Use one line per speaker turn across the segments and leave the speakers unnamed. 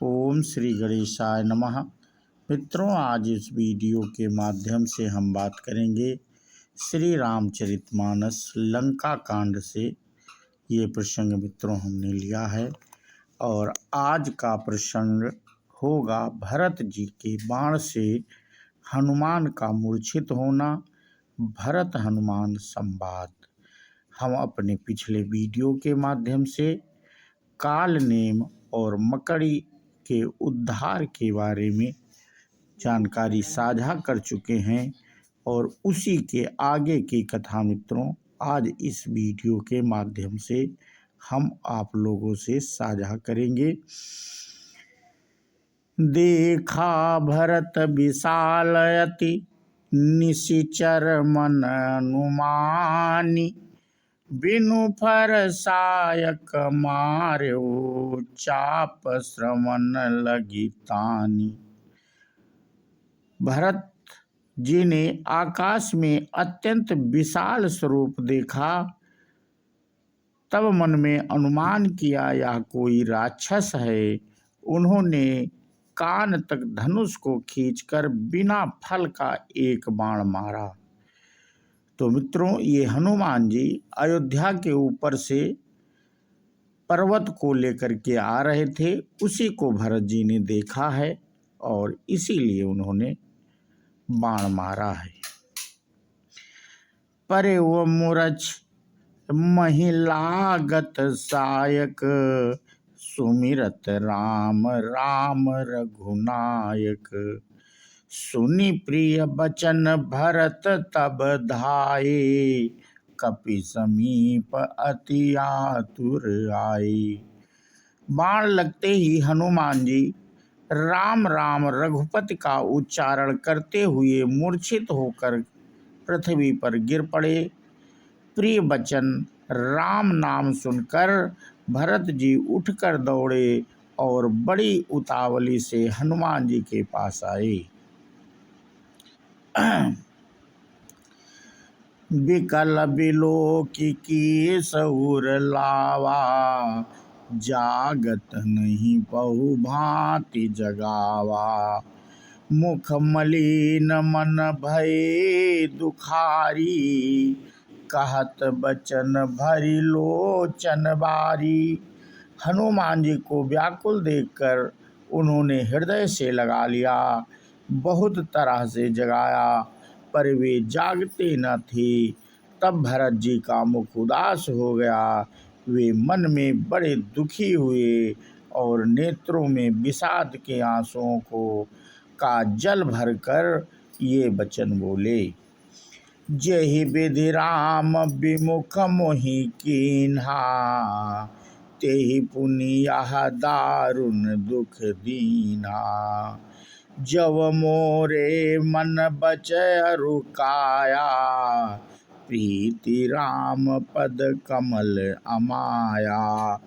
ओम श्री गणेशाय नमः। मित्रों, आज इस वीडियो के माध्यम से हम बात करेंगे श्री रामचरितमानस लंका कांड से। ये प्रसंग मित्रों हमने लिया है और आज का प्रसंग होगा भरत जी के बाण से हनुमान का मूर्छित होना। भरत हनुमान संवाद। हम अपने पिछले वीडियो के माध्यम से काल नेम और मकड़ी के उद्धार के बारे में जानकारी साझा कर चुके हैं और उसी के आगे की कथा मित्रों आज इस वीडियो के माध्यम से हम आप लोगों से साझा करेंगे। देखा भरत विशालयति निशिचर मन अनुमानी, बिनु फर सायक मार्यो चाप श्रवण लगी तानी। भरत जी ने आकाश में अत्यंत विशाल स्वरूप देखा, तब मन में अनुमान किया यह कोई राक्षस है। उन्होंने कान तक धनुष को खींचकर बिना फल का एक बाण मारा। तो मित्रों, ये हनुमान जी अयोध्या के ऊपर से पर्वत को लेकर के आ रहे थे, उसी को भरत जी ने देखा है और इसीलिए उन्होंने बाण मारा है। परे वो मूरछ महिलागत सायक, सुमिरत राम राम रघुनायक। सुनि प्रिय बचन भरत तब धाये, कपि समीप अति आतुर आए। बाण लगते ही हनुमान जी राम राम रघुपति का उच्चारण करते हुए मूर्छित होकर पृथ्वी पर गिर पड़े। प्रिय बचन राम नाम सुनकर भरत जी उठकर दौड़े और बड़ी उतावली से हनुमान जी के पास आए। बिकल बिलोकी की सहुर लावा, जागत नहीं बहु भांति जगावा। मुख मलिन मन भय दुखारी, कहत बचन भरी लोचन बारी। हनुमान जी को व्याकुल देखकर उन्होंने हृदय से लगा लिया, बहुत तरह से जगाया पर वे जागते न थे। तब भरत जी का मुख उदास हो गया, वे मन में बड़े दुखी हुए और नेत्रों में विषाद के आंसुओं का जल भरकर ये वचन बोले। जहि विधि राम विमुख मोहि कीन्हा, तेहि पुनि यह दारुण दुख दीन्हा। जब मोरे मन बचय रुकाया, प्रीति राम पद कमल अमाया।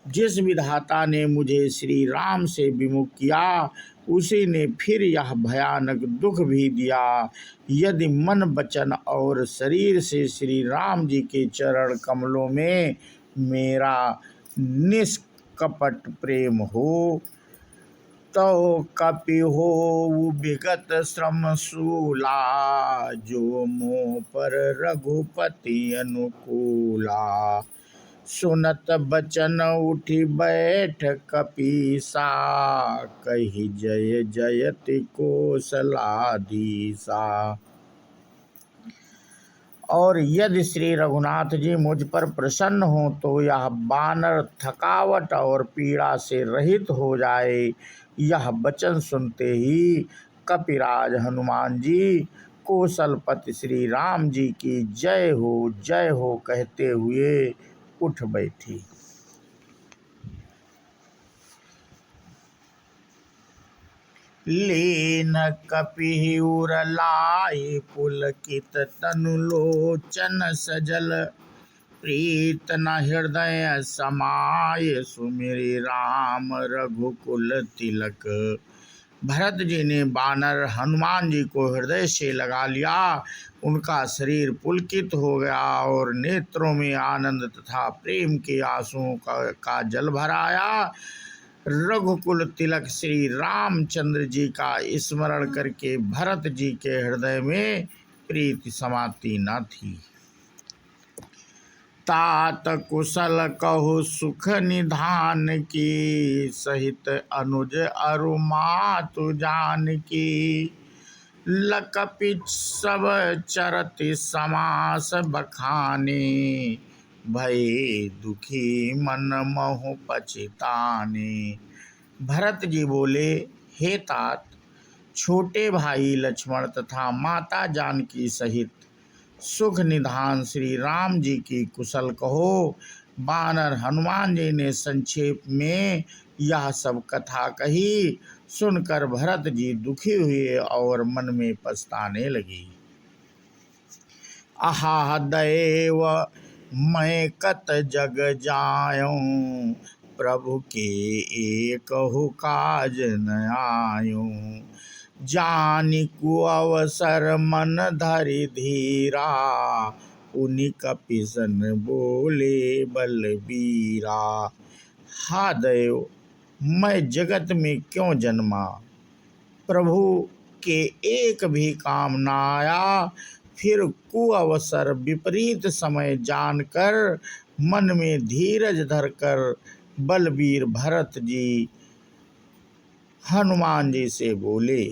जिस विधाता ने मुझे श्री राम से विमुख किया, उसी ने फिर यह भयानक दुख भी दिया। यदि मन वचन और शरीर से श्री राम जी के चरण कमलों में मेरा निष्कपट प्रेम हो, तो कपि हो विगत श्रम शूला। जो मोह पर रघुपति अनुकूला, सुनत बचन उठी बैठ कपीसा। कही जय जयति कौशलाधीसा। और यदि श्री रघुनाथ जी मुझ पर प्रसन्न हो तो यह बानर थकावट और पीड़ा से रहित हो जाए। यह वचन सुनते ही कपिराज हनुमान जी कौशलपति श्री राम जी की जय हो कहते हुए उठ बैठी। लेन कपि उर लाए पुलकित तनु लोचन सजल। प्रीत न हृदय समाय, सुमिरि राम रघुकुल तिलक। भरत जी ने बानर हनुमान जी को हृदय से लगा लिया। उनका शरीर पुलकित हो गया और नेत्रों में आनंद तथा प्रेम के आंसुओं का जल भर आया। रघुकुल तिलक श्री रामचंद्र जी का स्मरण करके भरत जी के हृदय में प्रीति समाती न थी। तात कुशल कहु सुख निधान की, सहित अनुज अरु मातु जानकी। लकपि सब चरति समास बखाने, भय दुखी मन महु पछताने। भरत जी बोले, हे तात, छोटे भाई लक्ष्मण तथा माता जानकी सहित सुख निधान श्री राम जी की कुशल कहो। बानर हनुमान जी ने संक्षेप में यह सब कथा कही। सुनकर भरत जी दुखी हुए और मन में पछताने लगे। आहा दैव मैं कत जग जायूं, प्रभु के एकहु काज न आयूं। जानि कुअवसर मन धरि धीरा, पुनि कपिसन बोले बलबीरा। हा दैव, मैं जगत में क्यों जन्मा, प्रभु के एक भी काम न आया। फिर कुअवसर विपरीत समय जानकर मन में धीरज धरकर बलबीर भरत जी हनुमान जी से बोले,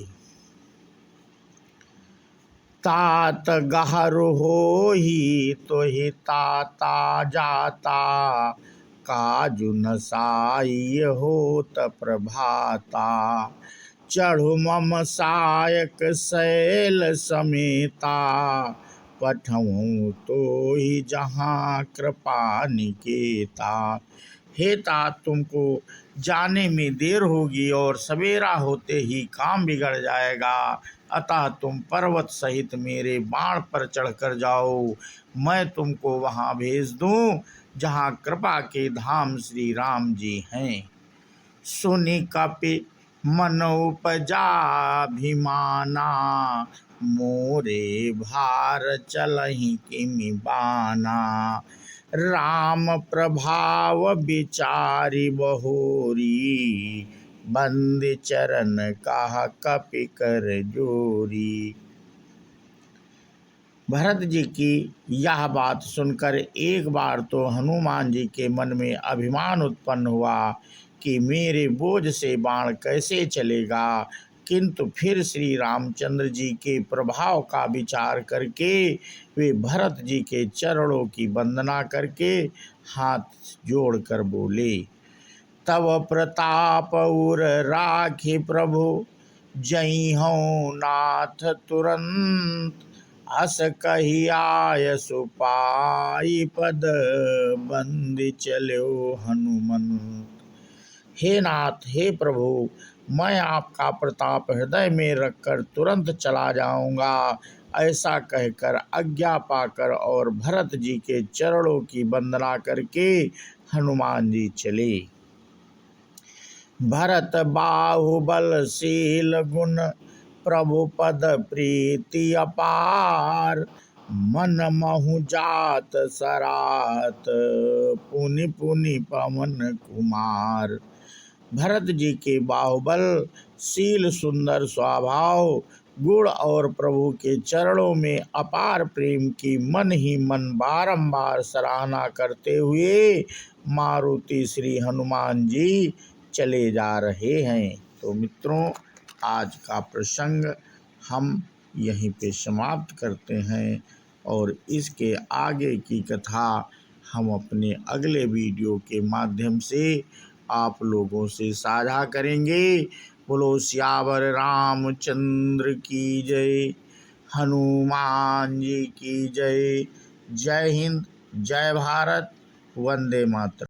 तात गहरु होहि तोहि ताता जाता, काजु न साई होत प्रभाता। चढ़ु मम सायक शैल समेता, पठऊँ तोहि जहाँ कृपा निकेता। हे तात, तुमको जाने में देर होगी और सवेरा होते ही काम बिगड़ जाएगा, अतः तुम पर्वत सहित मेरे बाण पर चढ़कर जाओ। मैं तुमको वहाँ भेज दूँ जहाँ कृपा के धाम श्री राम जी हैं। सुनि कपि मन उपजा भिमाना, मोरे भार चलहि किमि बाना। राम प्रभाव विचारि बहोरी, बंदि चरण कहा कपि कर जोरी। भरत जी की यह बात सुनकर एक बार तो हनुमान जी के मन में अभिमान उत्पन्न हुआ कि मेरे बोझ से बाण कैसे चलेगा, किंतु फिर श्री रामचंद्र जी के प्रभाव का विचार करके वे भरत जी के चरणों की वंदना करके हाथ जोड़कर बोले, तव प्रताप उर राखी प्रभु, जई हूँ नाथ तुरंत। अस कही आय सुपाई, पद बंदी चलो हनुमंत। हे नाथ, हे प्रभु, मैं आपका प्रताप हृदय में रखकर तुरंत चला जाऊंगा। ऐसा कहकर आज्ञा पाकर और भरत जी के चरणों की वंदना करके हनुमान जी चले। भरत बाहुबलशील गुण, प्रभु पद प्रीति अपार। मन महु जात सरात, पुनि पुनि पवन कुमार। भरत जी के बाहुबल, शील, सुंदर स्वभाव, गुण और प्रभु के चरणों में अपार प्रेम की मन ही मन बारंबार सराहना करते हुए मारुति श्री हनुमान जी चले जा रहे हैं। तो मित्रों, आज का प्रसंग हम यहीं पे समाप्त करते हैं और इसके आगे की कथा हम अपने अगले वीडियो के माध्यम से आप लोगों से साझा करेंगे। बोलो सियावर रामचंद्र की जय, हनुमान जी की जय। जय हिंद, जय भारत, वंदे मातरम।